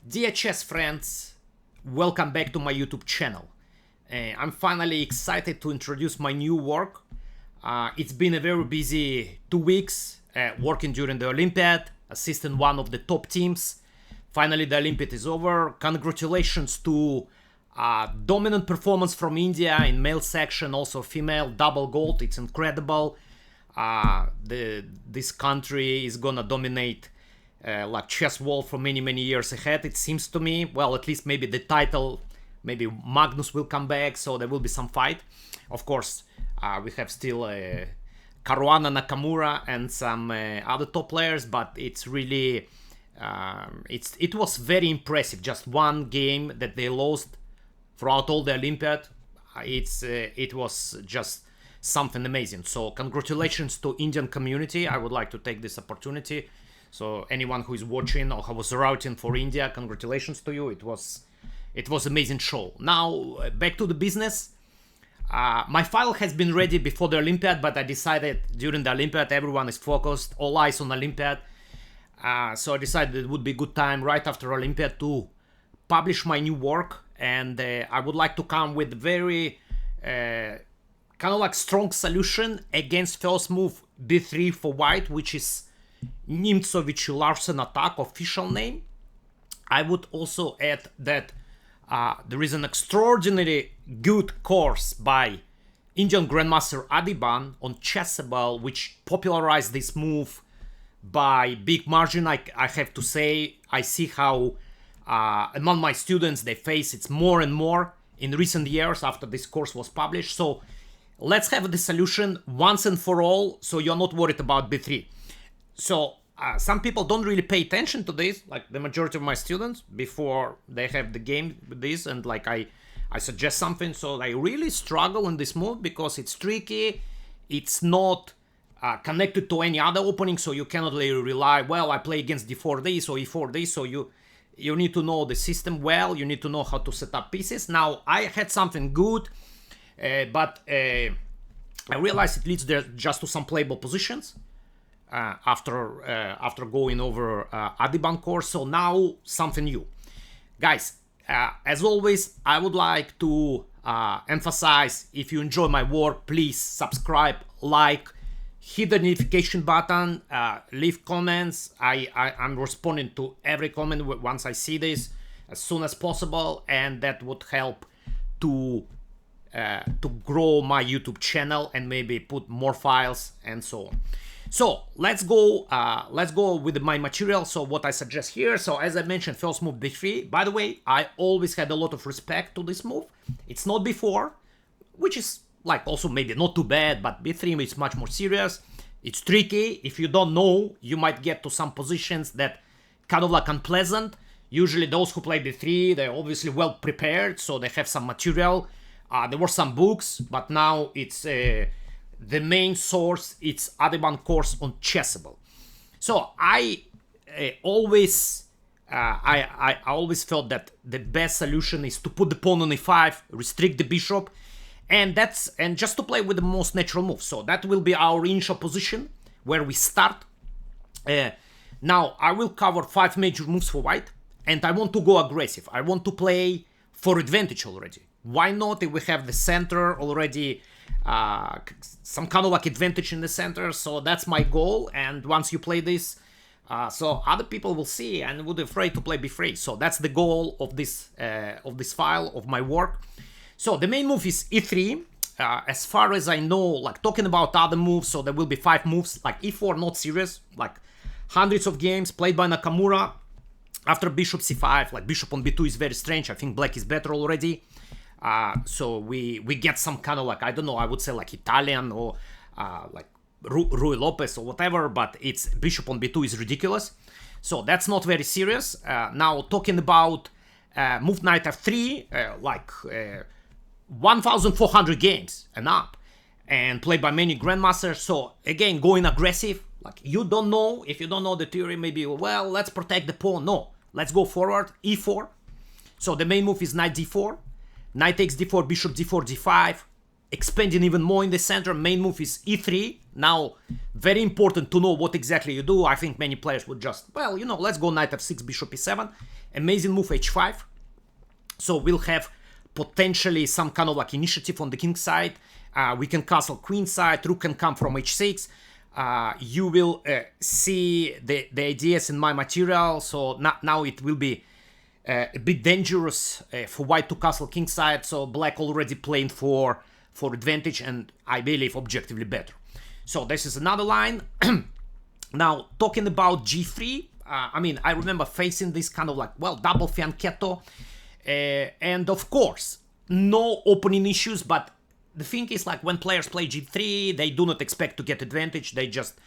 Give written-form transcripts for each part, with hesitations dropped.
Dear chess friends, welcome back to my YouTube channel. I'm finally excited to introduce my new work. It's been a very busy 2 weeks working during the Olympiad, assisting one of the top teams. Finally, the Olympiad is over. Congratulations to dominant performance from India in male section, also female, double gold. It's incredible. This country is gonna dominate like chess world for many years ahead, it seems to me. Well, at least maybe the title, maybe Magnus will come back, so there will be some fight. Of course, we have still Caruana Nakamura and some other top players, but it's really it was very impressive. Just one game that they lost throughout all the Olympiad. It was just something amazing. So congratulations to Indian community. I would like to take this opportunity. So anyone who is watching or who was routing for India, congratulations to you. It was amazing show. Now back to the business. My file has been ready before the Olympiad, but I decided during the Olympiad everyone is focused, all eyes on Olympiad. So I decided it would be a good time right after Olympiad to publish my new work, and I would like to come with very kind of like strong solution against first move b3 for white, which is Nimzowitsch-Larsen attack, official name. I would also add that there is an extraordinarily good course by Indian Grandmaster Adhiban on Chessable, which popularized this move by big margin. I have to say, I see how among my students they face it more and more in recent years after this course was published. So let's have the solution once and for all, so you're not worried about b3. So some people don't really pay attention to this, like the majority of my students, before they have the game with this, and like I suggest something. So I really struggle in this move because it's tricky. It's not connected to any other opening, so you cannot really rely, well, I play against d4 this or e4 this, so you need to know the system well, you need to know how to set up pieces. Now, I had something good, but I realized it leads there just to some playable positions. After going over Adhiban course. So now something new, guys. As always, I would like to emphasize, if you enjoy my work, please subscribe, like, hit the notification button, leave comments. I'm responding to every comment once I see this as soon as possible, and that would help to grow my YouTube channel and maybe put more files and so on. So let's go with my material. So what I suggest here, so as I mentioned, first move b3. By the way, I always had a lot of respect to this move. It's not b4, which is like also maybe not too bad, but b3 is much more serious. It's tricky. If you don't know, you might get to some positions that kind of like unpleasant. Usually those who play b3, they're obviously well prepared, so they have some material. There were some books, but now it's the main source, it's Adhiban course on Chessable. So I always felt that the best solution is to put the pawn on e5, restrict the bishop, and just to play with the most natural move. So that will be our initial position where we start. Now I will cover 5 major moves for white, and I want to go aggressive. I want to play for advantage already. Why not, if we have the center already, some kind of like advantage in the center? So that's my goal. And once you play this, so other people will see and would be afraid to play b3. So that's the goal of this file of my work. So the main move is e3. As far as I know, like talking about other moves, so there will be 5 moves. Like e4, not serious, like hundreds of games played by Nakamura. After bishop c5, like bishop on b2 is very strange. I think black is better already. So we get some kind of like, I don't know, I would say like Italian or like Rui Lopez or whatever, but it's bishop on b2 is ridiculous. So that's not very serious. Now talking about move knight f3, 1,400 games and up, and played by many grandmasters. So again, going aggressive, like you don't know, if you don't know the theory, maybe, well, let's protect the pawn. No, let's go forward, e4. So the main move is knight d4. Knight takes d4, bishop d4, d5, expanding even more in the center. Main move is e3. Now, very important to know what exactly you do. I think many players would just, well, you know, let's go knight f6, bishop e7. Amazing move h5. So we'll have potentially some kind of like initiative on the king side. We can castle queen side. Rook can come from h6. You will see the ideas in my material. So now it will be a bit dangerous for white to castle king side. So black already playing for advantage, and I believe objectively better. So this is another line. Now, talking about g3, I mean, I remember facing this kind of like, well, double fianchetto. And of course, no opening issues, but the thing is, like, when players play g3, they do not expect to get advantage. They just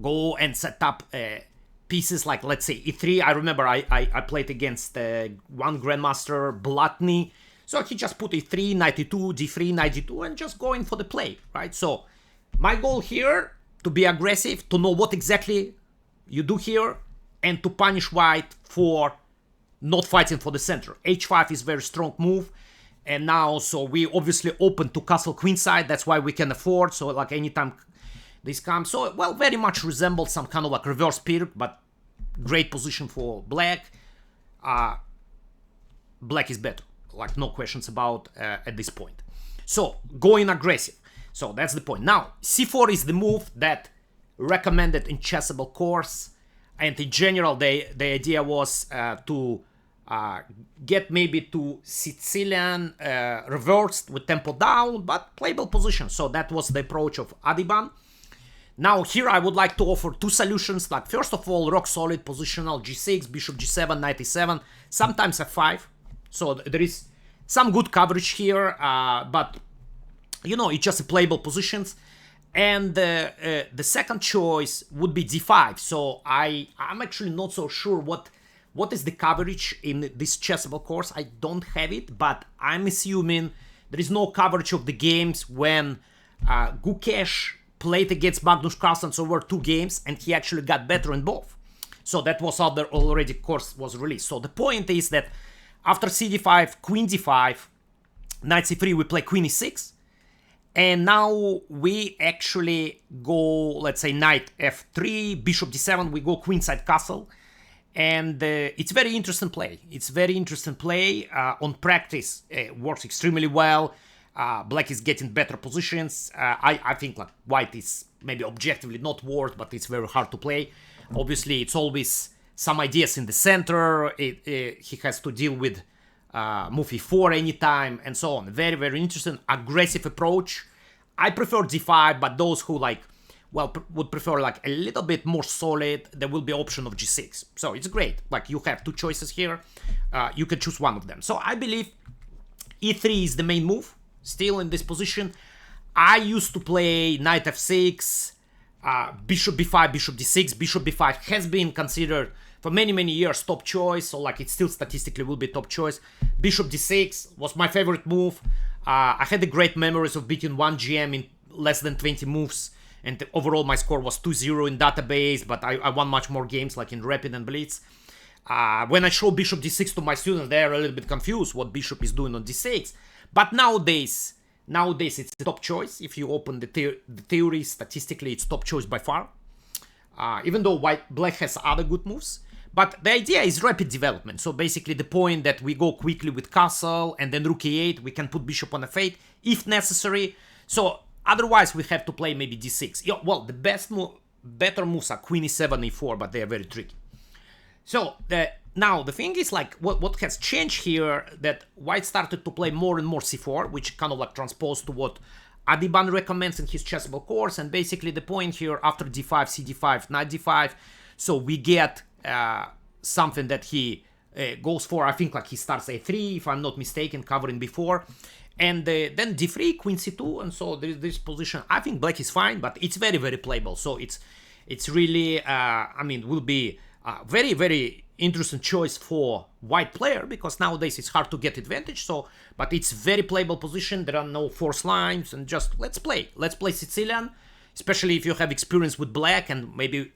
go and set up pieces like, let's say, e3. I remember I played against one grandmaster, Blatny. So he just put e3, knight e2, d3, knight d2, and just going for the play, right? So my goal here, to be aggressive, to know what exactly you do here, and to punish white for not fighting for the center. h5 is very strong move. And now, so we obviously open to castle queen side. That's why we can afford. So like anytime this comes. So, well, very much resembles some kind of like reverse Pirk, but great position for black. Black is better. Like no questions about at this point. So going aggressive. So that's the point. Now, c4 is the move that recommended in Chessable course. And in general, the idea was to get maybe to Sicilian reversed with tempo down, but playable position. So that was the approach of Adhiban. Now here I would like to offer two solutions. Like first of all, rock solid positional g6, bishop g7, knight e7, sometimes f5. So there is some good coverage here, but you know, it's just a playable positions. And the second choice would be d5. So I'm actually not so sure what is the coverage in this Chessable course. I don't have it, but I'm assuming there is no coverage of the games when Gukesh played against Magnus Carlsen over 2 games, and he actually got better in both. So that was other already course was released. So the point is that after cd5, queen d5, knight c3, we play queen e6. And now we actually go, let's say, knight f3, bishop d7, we go queenside castle. And it's very interesting play. It's very interesting play. On practice, it works extremely well. Black is getting better positions. I think like white is maybe objectively not worse, but it's very hard to play. Obviously, it's always some ideas in the center. He has to deal with move e4 anytime and so on. Very, very interesting, aggressive approach. I prefer d5, but those who like, well, would prefer like a little bit more solid, there will be option of g6. So it's great. Like you have two choices here. You can choose one of them. So I believe e3 is the main move still in this position. I used to play knight f6, bishop b5, bishop d6. Bishop b5 has been considered for many, many years top choice. So like it still statistically will be top choice. Bishop d6 was my favorite move. I had the great memories of beating 1 GM in less than 20 moves. And overall, my score was 2-0 in database, but I won much more games, like in Rapid and Blitz. When I show bishop d6 to my students, they're a little bit confused what bishop is doing on d6. But nowadays it's the top choice. If you open the theory, statistically, it's top choice by far. Even though black has other good moves. But the idea is rapid development. So basically the point that we go quickly with castle and then rook e8, we can put bishop on f8 if necessary. So otherwise, we have to play maybe d6. Yeah, well, the better moves are queen e7, e4, but they are very tricky. So now the thing is like what has changed here, that white started to play more and more c4, which kind of like transposed to what Adhiban recommends in his Chessable course. And basically the point here, after d5, cd5, knight d5, so we get something that he goes for. I think like he starts a3, if I'm not mistaken, covering before. And then d3, queen c2, and so there is this position. I think black is fine, but it's very, very playable. So it's really, I mean, will be a very, very interesting choice for white player, because nowadays it's hard to get advantage. So, but it's very playable position. There are no force lines, and just let's play Sicilian, especially if you have experience with black and maybe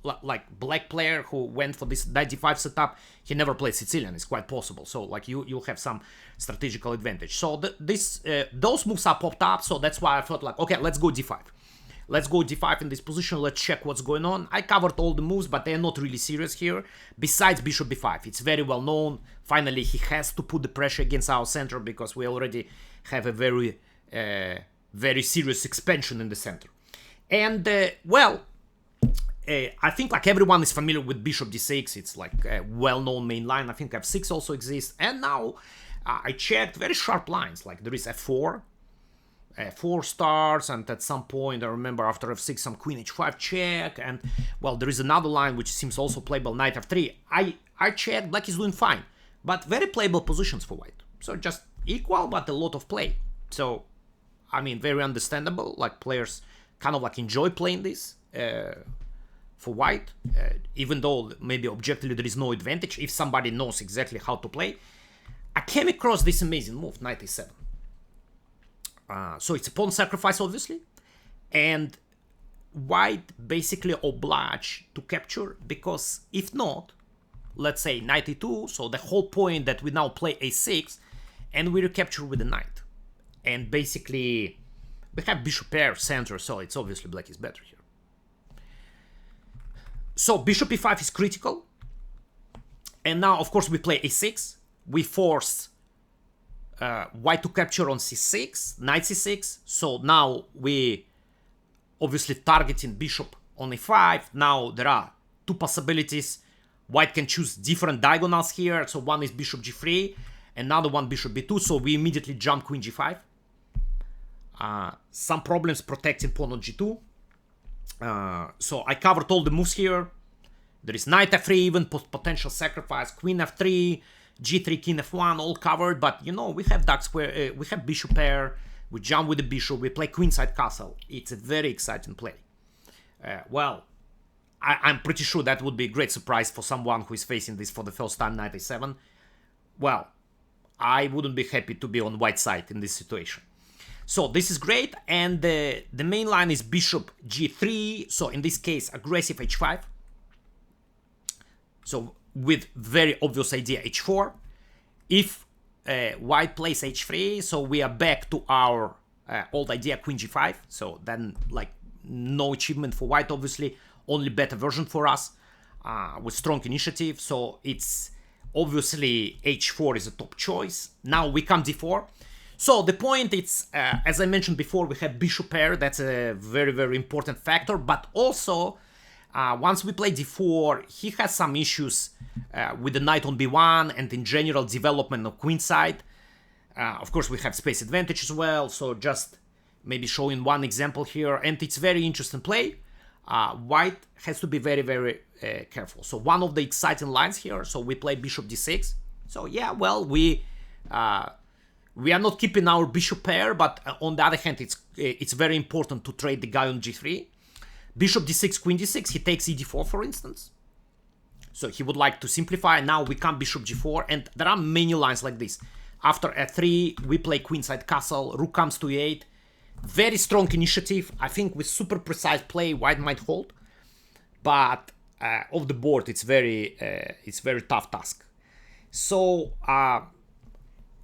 like black player who went for this knight d5 setup, he never played Sicilian. It's quite possible. So like you'll have some strategical advantage. So those moves are popped up. So that's why I thought like, okay, let's go d5. Let's go d5 in this position. Let's check what's going on. I covered all the moves, but they're not really serious here. Besides bishop b5, it's very well known. Finally, he has to put the pressure against our center because we already have a very serious expansion in the center. And well, I think like everyone is familiar with bishop d6. It's like a well-known main line. I think f6 also exists. And now I checked very sharp lines. Like there is f4. 4 stars, and at some point I remember after f6 some queen h5 check, and well, there is another line which seems also playable, knight f3. I checked, black is doing fine, but very playable positions for white. So just equal, but a lot of play. So I mean, very understandable, like players kind of like enjoy playing this for white, even though maybe objectively there is no advantage if somebody knows exactly how to play. I came across this amazing move, knight a7. So it's a pawn sacrifice, obviously, and white basically obliged to capture, because if not, let's say knight e2, so the whole point that we now play a6, and we recapture with the knight. And basically, we have bishop pair center, so it's obviously black is better here. So bishop e5 is critical, and now, of course, we play a6, we force white to capture on c6, knight c6. So now we obviously targeting bishop on a5. Now there are two possibilities. White can choose different diagonals here. So one is bishop g3, another one bishop b2. So we immediately jump queen g5. Some problems protecting pawn on g2. So I covered all the moves here. There is knight f3, even potential sacrifice, queen f3, g3, king f1, all covered, but you know, we have dark square, we have bishop pair, we jump with the bishop, we play queenside castle. It's a very exciting play. Well, I'm pretty sure that would be a great surprise for someone who is facing this for the first time, knight a7. Well, I wouldn't be happy to be on white side in this situation. So this is great, and the main line is bishop g3, so in this case, aggressive h5. So with very obvious idea h4. If white plays h3, so we are back to our old idea queen g5. So then like no achievement for white, obviously, only better version for us with strong initiative. So it's obviously h4 is a top choice. Now we come d4. So the point is, as I mentioned before, we have bishop pair. That's a very important factor, but also once we play d4, he has some issues with the knight on b1 and in general development of queenside. Of course, we have space advantage as well, so just maybe showing one example here, and it's very interesting play. White has to be very careful. So one of the exciting lines here, so we play bishop d6. So yeah, well, we are not keeping our bishop pair, but on the other hand, it's very important to trade the guy on g3. Bishop d6, queen d6, he takes ed4, for instance. So he would like to simplify. Now we come bishop g4, and there are many lines like this. After f3, we play queenside castle, rook comes to e8. Very strong initiative. I think with super precise play, white might hold. But off the board, it's very tough task. So,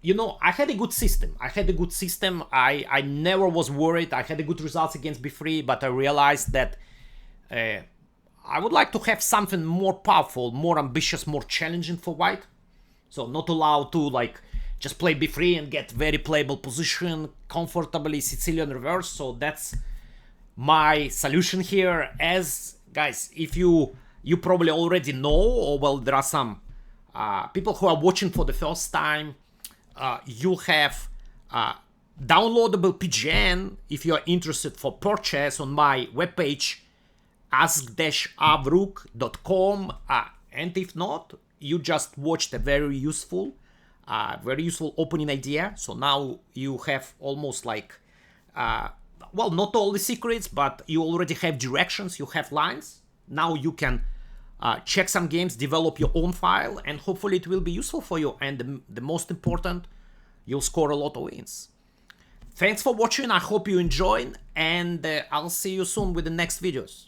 you know, I had a good system. I never was worried. I had a good results against b3, but I realized that I would like to have something more powerful, more ambitious, more challenging for white. So not allowed to like just play b3 and get very playable position comfortably Sicilian reverse. So that's my solution here. As guys, if you probably already know, or well, there are some people who are watching for the first time. You have downloadable PGN if you are interested for purchase on my webpage ask-avrukh.com, and if not, you just watched a very useful opening idea. So now you have almost like well, not all the secrets, but you already have directions, you have lines. Now you can check some games, develop your own file, and hopefully it will be useful for you. And the most important, you'll score a lot of wins. Thanks for watching. I hope you enjoyed, and I'll see you soon with the next videos.